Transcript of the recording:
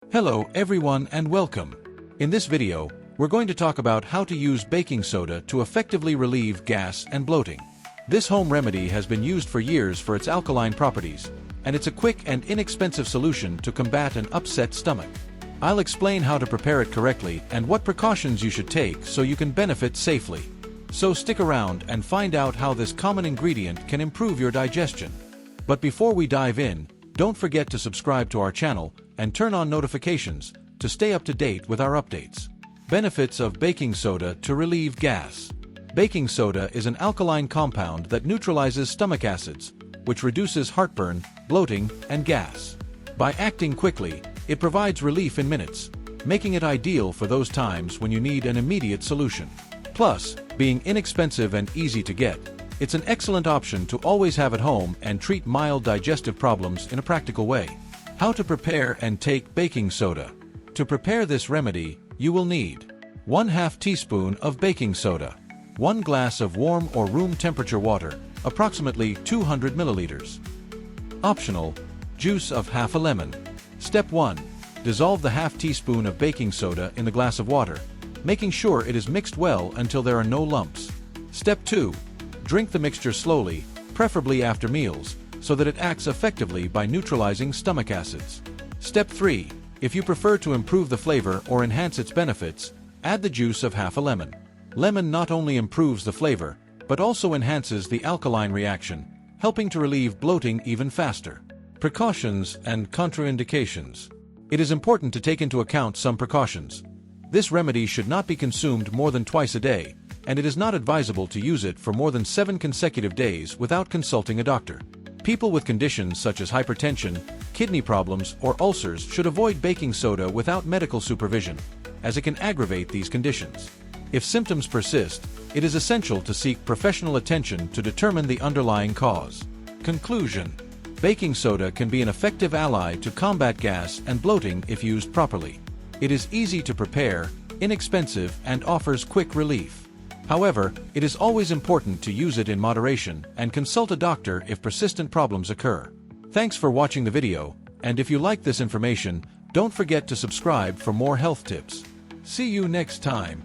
Hello everyone and welcome. In this video, we're going to talk about how to use baking soda to effectively relieve gas and bloating. This home remedy has been used for years for its alkaline properties, and it's a quick and inexpensive solution to combat an upset stomach. I'll explain how to prepare it correctly and what precautions you should take so you can benefit safely. So stick around and find out how this common ingredient can improve your digestion. But before we dive in, don't forget to subscribe to our channel and turn on notifications to stay up to date with our updates. Benefits of baking soda to relieve gas. Baking soda is an alkaline compound that neutralizes stomach acids, which reduces heartburn, bloating, and gas. By acting quickly, it provides relief in minutes, making it ideal for those times when you need an immediate solution. Plus, being inexpensive and easy to get, it's an excellent option to always have at home and treat mild digestive problems in a practical way. How to prepare and take baking soda. To prepare this remedy, you will need 1/2 teaspoon of baking soda, 1 glass of warm or room temperature water, approximately 200 milliliters. Optional, juice of half a lemon. Step 1. Dissolve the 1/2 teaspoon of baking soda in the glass of water, making sure it is mixed well until there are no lumps. Step 2. Drink the mixture slowly, preferably after meals, so that it acts effectively by neutralizing stomach acids. Step 3. If you prefer to improve the flavor or enhance its benefits, add the juice of half a lemon. Lemon not only improves the flavor, but also enhances the alkaline reaction, helping to relieve bloating even faster. Precautions and contraindications. It is important to take into account some precautions. This remedy should not be consumed more than twice a day, and it is not advisable to use it for more than 7 consecutive days without consulting a doctor. People with conditions such as hypertension, kidney problems, or ulcers should avoid baking soda without medical supervision, as it can aggravate these conditions. If symptoms persist, it is essential to seek professional attention to determine the underlying cause. Conclusion. Baking soda can be an effective ally to combat gas and bloating if used properly. It is easy to prepare, inexpensive, and offers quick relief. However, it is always important to use it in moderation and consult a doctor if persistent problems occur. Thanks for watching the video, and if you like this information, don't forget to subscribe for more health tips. See you next time.